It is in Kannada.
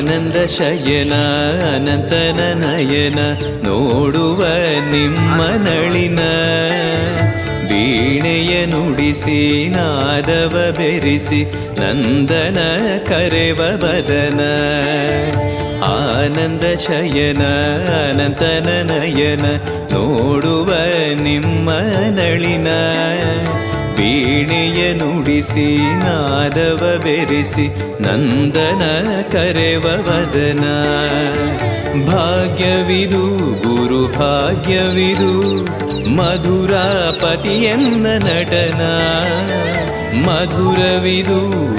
ಆನಂದ ಶಯನ ಅನಂತನ ನಯನ ನೋಡುವ ನಿಮ್ಮ ನಳಿನ ವೀಣೆಯ ನುಡಿಸಿ ನಾದವ ಬೆರೆಸಿ ನಂದನ ಕರೆವ ಬದನ ಆನಂದ ಶಯನ ಅನಂತನ ನಯನ ನೋಡುವ ನಿಮ್ಮ ನಳಿನ ವೀಣೆಯ ನುಡಿಸಿ ನಾದವ ಬೆರೆಸಿ ನಂದನ ಕರೆವ ವದನ ಭಾಗ್ಯವಿದು ಗುರು ಭಾಗ್ಯವಿದು ಮಧುರಾಪತಿಯನ್ನ ನಟನ ಮಧುರವಿದು